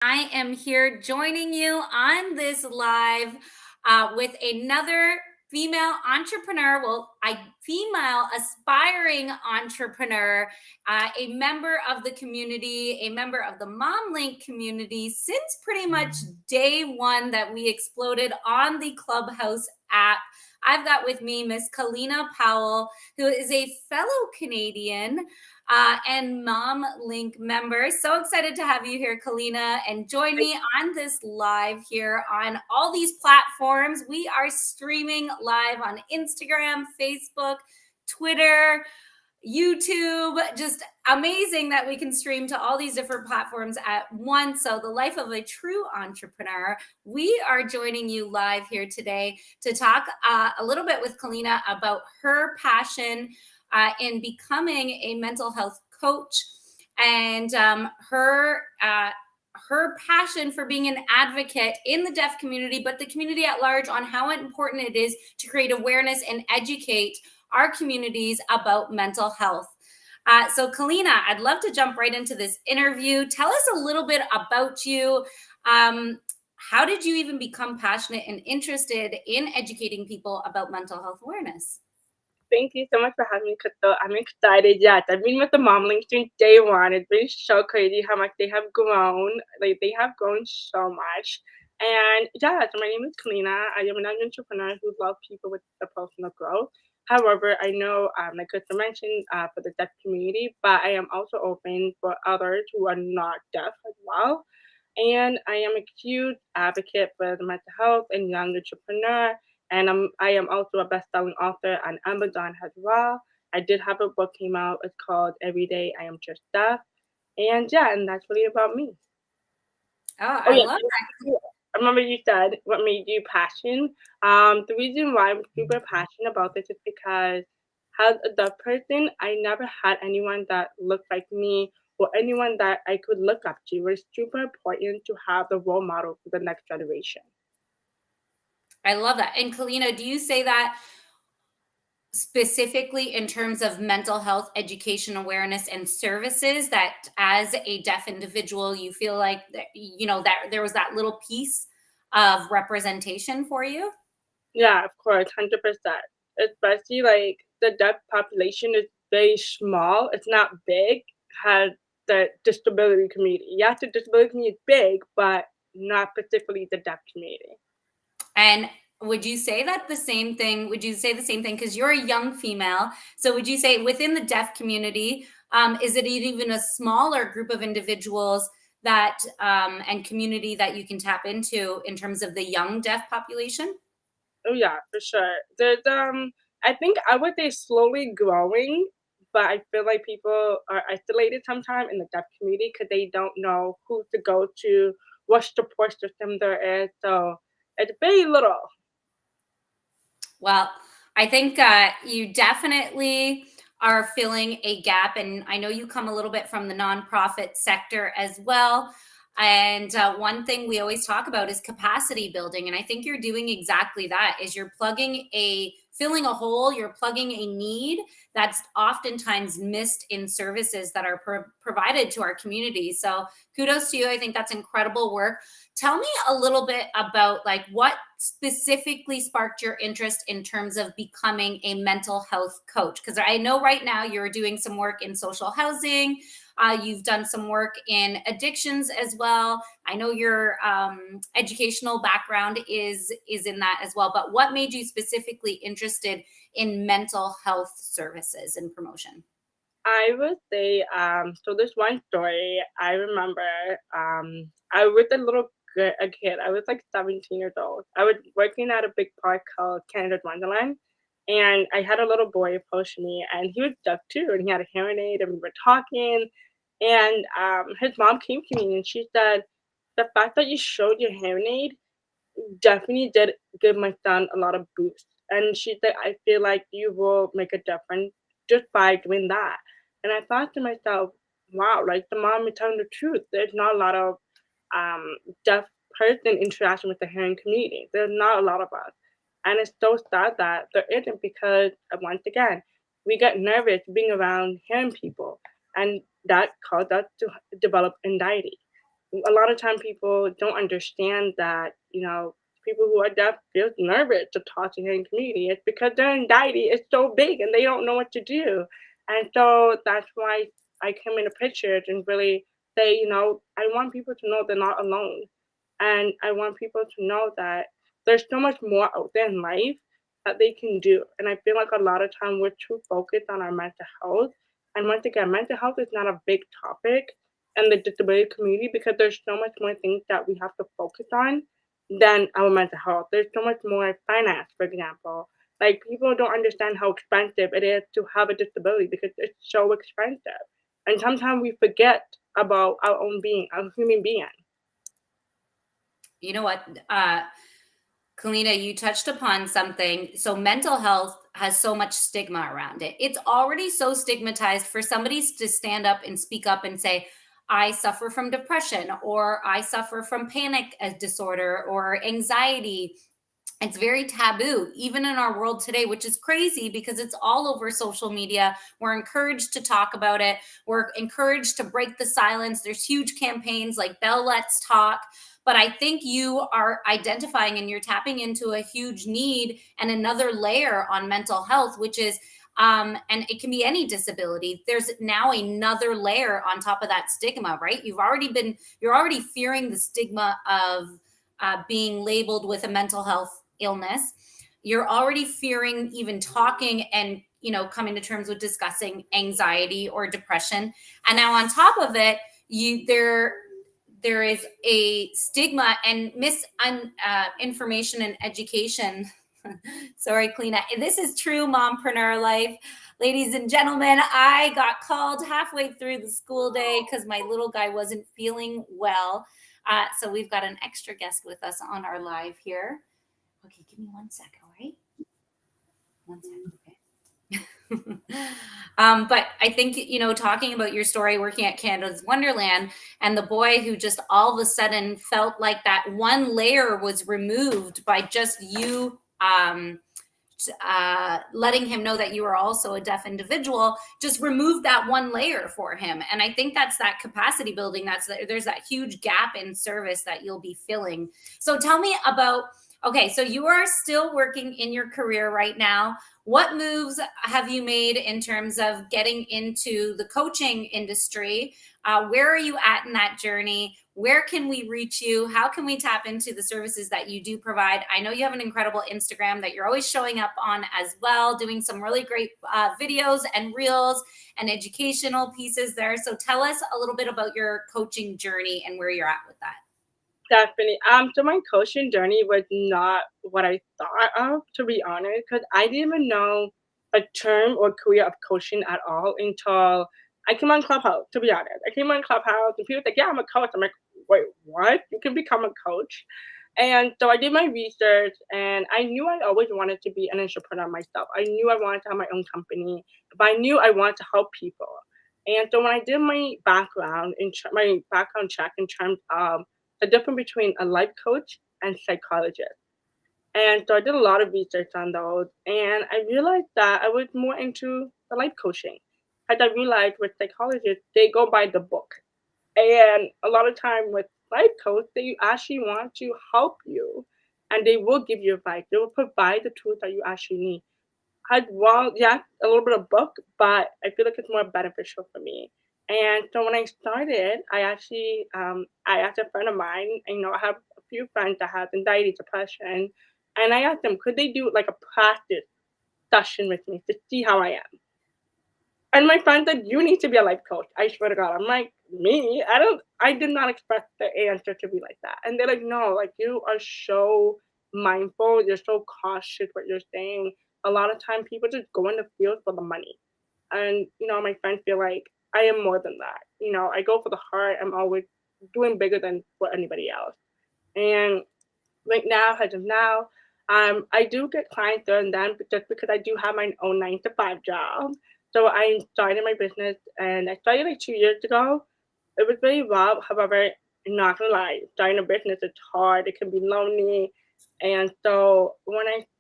I am here joining you on this live with another female entrepreneur, female aspiring entrepreneur, a member of the community, a member of the Mom Link community since pretty much day one that we exploded on the Clubhouse app. I've got with me Miss Kellina Powell, who is a fellow Canadian and Mom Link members. So excited to have you here, Kellina, and join me on this live here on all these platforms. We are streaming live on Instagram, Facebook, Twitter, YouTube. Just amazing that we can stream to all these different platforms at once. So, the life of a true entrepreneur. We are joining you live here today to talk a little bit with Kellina about her passion in becoming a mental health coach and her passion for being an advocate in the deaf community, but the community at large, on how important it is to create awareness and educate our communities about mental health. So, Kellina, I'd love to jump right into this interview. Tell us a little bit about you. How did you even become passionate and interested in educating people about mental health awareness? Thank you so much for having me, Kato. I'm excited. Yes, I've been with the Mom Link since day one. It's been so crazy how much they have grown. Like they have grown so much. And yeah, so my name is Kalina. I am an entrepreneur who loves people with the personal growth. However, I know, like Krista mentioned, for the deaf community, but I am also open for others who are not deaf as well. And I am a huge advocate for the mental health and young entrepreneur, and I am also a best-selling author on Amazon as well. I did have a book came out. It's called Every Day I Am Just Stuff, and yeah, and that's really about me. Oh, Oh I yeah, love I remember you said what made you passion. The reason why I'm super passionate about this is because as a deaf person, I never had anyone that looked like me or anyone that I could look up to. It's super important to have the role model for the next generation. I love that. And Kalina, do you say that specifically in terms of mental health education awareness and services, that as a deaf individual you feel like that, that there was that little piece of representation for you? Yeah, of course, 100%. Especially like the deaf population is very small. It's not big. Has the disability community. Yes, the disability community is big, but not particularly the deaf community. And would you say the same thing, because you're a young female, so would you say within the deaf community, is it even a smaller group of individuals that and community that you can tap into in terms of the young deaf population? Oh yeah, for sure. There's I think I would say slowly growing, but I feel like people are isolated sometimes in the deaf community because they don't know who to go to, what support system there is. So it's very little. Well, I think you definitely are filling a gap. And I know you come a little bit from the nonprofit sector as well. And one thing we always talk about is capacity building. And I think you're doing exactly that, is you're filling a hole, you're plugging a need that's oftentimes missed in services that are provided to our community. So kudos to you. I think that's incredible work. Tell me a little bit about like what specifically sparked your interest in terms of becoming a mental health coach, because I know right now you're doing some work in social housing. You've done some work in addictions as well. I know your educational background is in that as well. But what made you specifically interested in mental health services and promotion? I would say, so there's one story I remember. I was a kid. I was like 17 years old. I was working at a big park called Canada's Wonderland, and I had a little boy approach me, and he was deaf too, and he had a hearing aid, and we were talking, and his mom came to me and she said, "The fact that you showed your hearing aid definitely did give my son a lot of boost." And she said, "I feel like you will make a difference just by doing that." And I thought to myself, wow, like the mom is telling the truth. There's not a lot of deaf person interaction with the hearing community. There's not a lot of us. And it's so sad that there isn't because, once again, we get nervous being around hearing people. And that caused us to develop anxiety. a lot of time people don't understand that, people who are deaf feel nervous to talk to the community. It's because their anxiety is so big and they don't know what to do. And so that's why I come in the picture and really say, I want people to know they're not alone. And I want people to know that there's so much more out there in life that they can do. And I feel like a lot of time we're too focused on our mental health. And once again, mental health is not a big topic in the disability community because there's so much more things that we have to focus on than our mental health. There's so much more finance, for example. Like people don't understand how expensive it is to have a disability because it's so expensive. And sometimes we forget about our own being, our human being. You know what? Kalina, you touched upon something. So, mental health has so much stigma around it. It's already so stigmatized for somebody to stand up and speak up and say, I suffer from depression, or I suffer from panic disorder, or anxiety. It's very taboo, even in our world today, which is crazy because it's all over social media. We're encouraged to talk about it. We're encouraged to break the silence. There's huge campaigns like Bell Let's Talk. But I think you are identifying and you're tapping into a huge need and another layer on mental health, which is, and it can be any disability. There's now another layer on top of that stigma, right? You're already fearing the stigma of being labeled with a mental health illness. You're already fearing even talking and coming to terms with discussing anxiety or depression, and now on top of it, there is a stigma and misinformation and education. Sorry, Kalina. This is true mompreneur life. Ladies and gentlemen, I got called halfway through the school day because my little guy wasn't feeling well. So we've got an extra guest with us on our live here. Okay, give me 1 second, all right? 1 second, okay. But I think, talking about your story working at Canada's Wonderland and the boy who just all of a sudden felt like that one layer was removed by just you letting him know that you are also a deaf individual, just remove that one layer for him. And I think that's that capacity building. There's that huge gap in service that you'll be filling. So tell me about, okay, so you are still working in your career right now. What moves have you made in terms of getting into the coaching industry? Where are you at in that journey? Where can we reach you? How can we tap into the services that you do provide? I know you have an incredible Instagram that you're always showing up on as well, doing some really great videos and reels and educational pieces there. So tell us a little bit about your coaching journey and where you're at with that. Definitely. So my coaching journey was not what I thought of, to be honest, because I didn't even know a term or career of coaching at all until I came on Clubhouse, to be honest. I came on Clubhouse and people were like, yeah, I'm a coach. I'm like, wait, what? You can become a coach? And so I did my research and I knew I always wanted to be an entrepreneur myself. I knew I wanted to have my own company, but I knew I wanted to help people. And so when I did my background my background check in terms of the difference between a life coach and psychologist. And so I did a lot of research on those, and I realized that I was more into the life coaching. As I realized with psychologists, they go by the book. And a lot of time with life coach, they actually want to help you and they will give you advice. They will provide the tools that you actually need. Yeah, a little bit of book, but I feel like it's more beneficial for me. And so when I started, I asked a friend of mine, I have a few friends that have anxiety, depression, and I asked them, could they do like a practice session with me to see how I am? And my friend said, you need to be a life coach. I swear to God. I'm like, me? I did not expect the answer to be like that. And they're like, no, like you are so mindful. You're so cautious what you're saying. A lot of time people just go in the field for the money. And, my friends feel like I am more than that. I go for the heart. I'm always doing bigger than for anybody else. And right now, as of now, I do get clients there and then, but just because I do have my own 9 to 5 job. So I started my business and I started like 2 years ago. It was very rough. However, I'm not gonna lie, starting a business is hard. It can be lonely. And so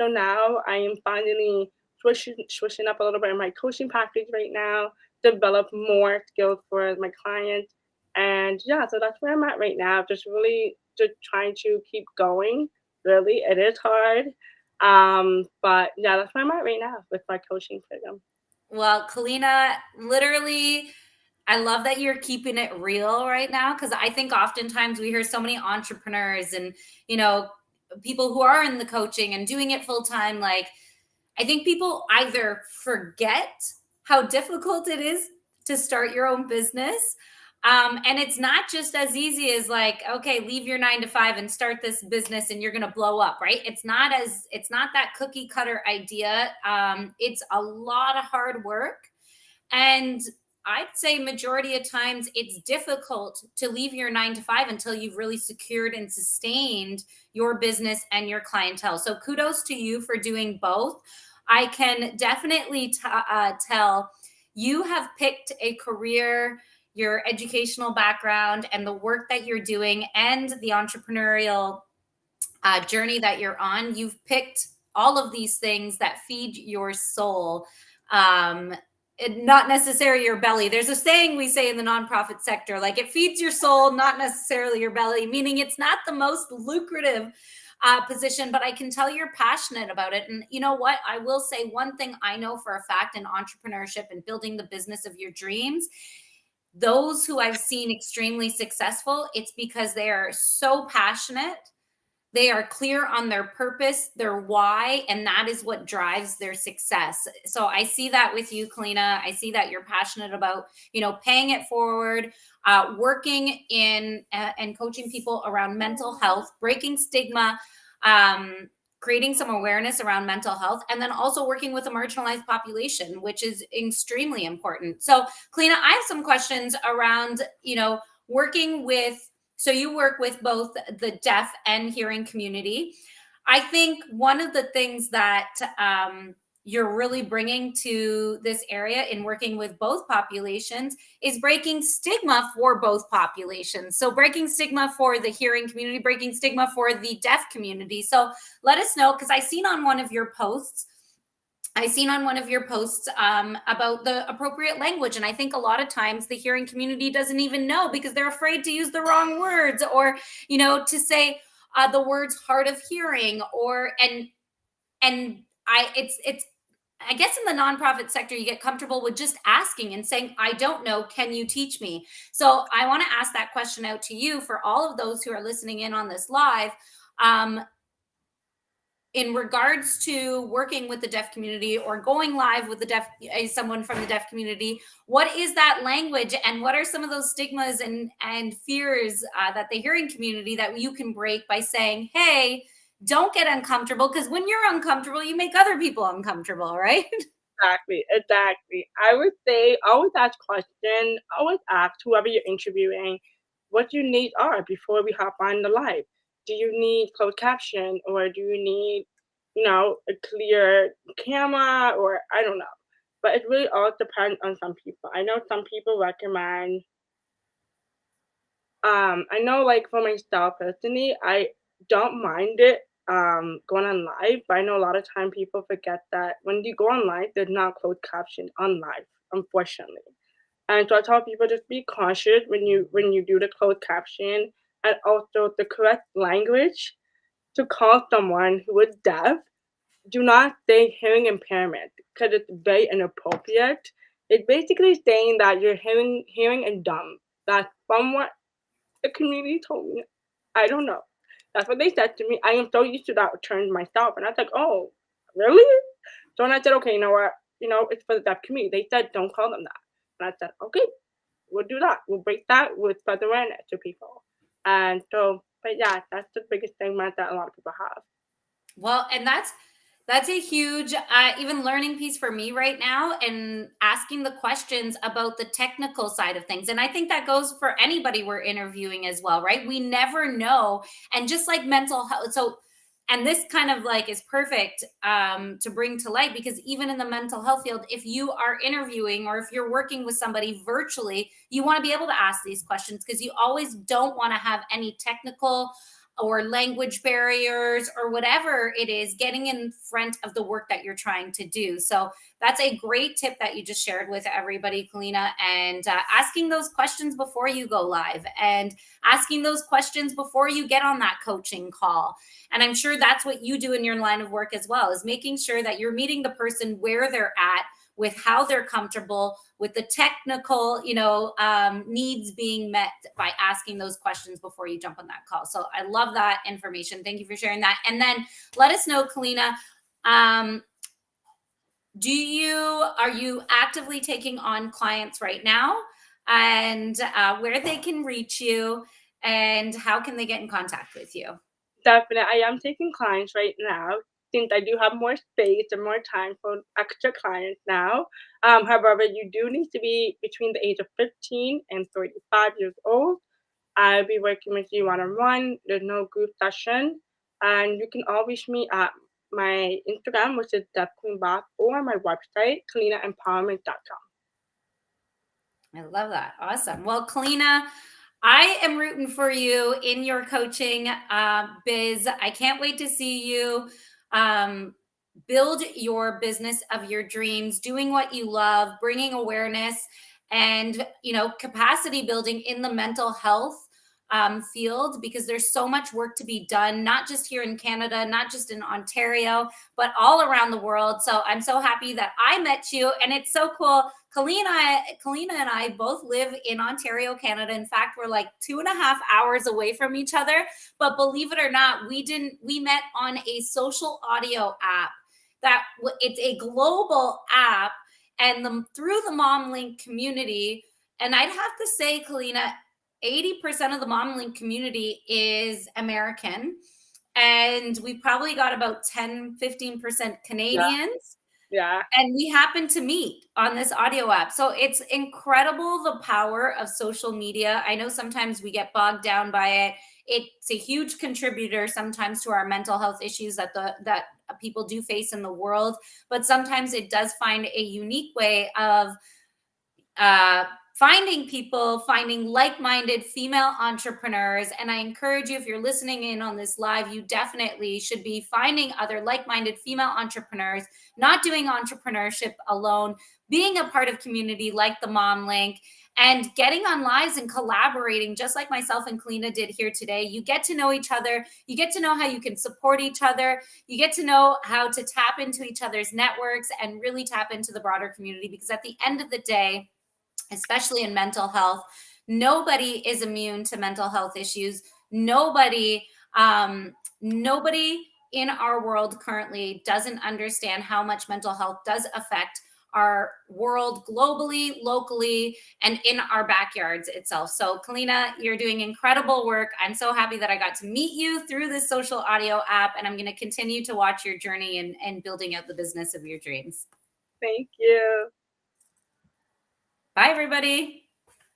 now I am finally switching up a little bit in my coaching package right now, develop more skills for my clients. And yeah, so that's where I'm at right now. Just really just trying to keep going. Really, it is hard. But yeah, that's where I'm at right now with my coaching program. Well, Kalina, literally, I love that you're keeping it real right now because I think oftentimes we hear so many entrepreneurs and, you know, people who are in the coaching and doing it full time. Like, I think people either forget how difficult it is to start your own business. And it's not just as easy as like, okay, leave your 9 to 5 and start this business and you're going to blow up, right? It's not that cookie cutter idea. It's a lot of hard work. And I'd say majority of times it's difficult to leave your 9 to 5 until you've really secured and sustained your business and your clientele. So kudos to you for doing both. I can definitely tell you have picked a career, your educational background, and the work that you're doing, and the entrepreneurial journey that you're on. You've picked all of these things that feed your soul. Not necessarily your belly. There's a saying we say in the nonprofit sector, like it feeds your soul, not necessarily your belly, meaning it's not the most lucrative position, but I can tell you're passionate about it. And you know what? I will say one thing I know for a fact in entrepreneurship and building the business of your dreams, those who I've seen extremely successful, it's because they are so passionate, they are clear on their purpose, their why, and that is what drives their success. So I see that with you, Kalina. I see that you're passionate about, paying it forward, working in and coaching people around mental health, breaking stigma, um, creating some awareness around mental health, and then also working with a marginalized population, which is extremely important. So, Kalina, I have some questions around, working with, so you work with both the deaf and hearing community. I think one of the things that you're really bringing to this area in working with both populations is breaking stigma for both populations. So breaking stigma for the hearing community, breaking stigma for the deaf community. So let us know, because I seen on one of your posts about the appropriate language. And I think a lot of times the hearing community doesn't even know because they're afraid to use the wrong words, or, to say the words hard of hearing, it's, I guess in the nonprofit sector, you get comfortable with just asking and saying, I don't know, can you teach me? So I want to ask that question out to you for all of those who are listening in on this live. Um, in regards to working with the deaf community or going live with the deaf, someone from the deaf community, what is that language, and what are some of those stigmas and fears that the hearing community that you can break by saying, hey, don't get uncomfortable, because when you're uncomfortable you make other people uncomfortable, right? Exactly, exactly. I would say always ask question, always ask whoever you're interviewing what your needs are before we hop on the live. Do you need closed caption, or do you need, a clear camera, or I don't know. But it really all depends on some people. I know some people recommend I know, like, for myself personally, I don't mind it, going on live, but I know a lot of time people forget that when you go on live, there's not closed caption on live, unfortunately. And so I tell people just be cautious when you do the closed caption, and also the correct language to call someone who is deaf. Do not say hearing impairment because it's very inappropriate. It's basically saying that you're hearing and dumb. That's from what the community told me. I don't know. That's what they said to me. I am so used to that term myself, and I was like, "Oh, really?" So then I said, "Okay, you know what? It's for the deaf community." They said, "Don't call them that," and I said, "Okay, we'll do that. We'll break that with spread awareness to people." And so, but yeah, that's the biggest thing that a lot of people have. Well, and that's a huge even learning piece for me right now, and asking the questions about the technical side of things. And I think that goes for anybody we're interviewing as well, right? We never know. And just like mental health, so, and this kind of like is perfect to bring to light, because even in the mental health field, if you are interviewing or if you're working with somebody virtually, you want to be able to ask these questions, because you always don't want to have any technical or language barriers or whatever it is, getting in front of the work that you're trying to do. So that's a great tip that you just shared with everybody, Kellina, and asking those questions before you go live and asking those questions before you get on that coaching call. And I'm sure that's what you do in your line of work as well, is making sure that you're meeting the person where they're at, with how they're comfortable, with the technical, needs being met by asking those questions before you jump on that call. So I love that information. Thank you for sharing that. And then let us know, Kellina, um, are you actively taking on clients right now, and where they can reach you, and how can they get in contact with you? Definitely, I am taking clients right now since I do have more space and more time for extra clients now. However, you do need to be between the age of 15 and 35 years old. I'll be working with you one on one. There's no group session, and you can all reach me at my Instagram, which is DeathQueenBoss, or my website, KellinaEmpowerment.com. I love that. Awesome. Well, Kellina, I am rooting for you in your coaching biz. I can't wait to see you um, build your business of your dreams, doing what you love, bringing awareness and capacity building in the mental health field, because there's so much work to be done, not just here in Canada, not just in Ontario, but all around the world. So I'm so happy that I met you, and it's so cool. Kellina and I both live in Ontario, Canada. In fact, we're like 2.5 hours away from each other. But believe it or not, we met on a social audio app. It's a global app, and through the Mom Link community. And I'd have to say, Kellina, 80% of the Mom Link community is American. And we've probably got about 10-15% Yeah, Canadians, yeah. and we happen to meet on this audio app. So it's incredible, the power of social media. I know sometimes we get bogged down by it. It's a huge contributor sometimes to our mental health issues that people do face in the world, but sometimes it does find a unique way of uh, finding like-minded female entrepreneurs. And I encourage you, if you're listening in on this live, you definitely should be finding other like-minded female entrepreneurs, not doing entrepreneurship alone, being a part of community like the Mom Link, and getting on lives and collaborating, just like myself and Kellina did here today. You get to know each other. You get to know how you can support each other. You get to know how to tap into each other's networks and really tap into the broader community, because at the end of the day, especially in mental health, nobody is immune to mental health issues. Nobody in our world currently doesn't understand how much mental health does affect our world globally, locally, and in our backyards itself. So, Kellina, you're doing incredible work. I'm so happy that I got to meet you through this social audio app, and I'm going to continue to watch your journey and building out the business of your dreams. Thank you. Bye, everybody.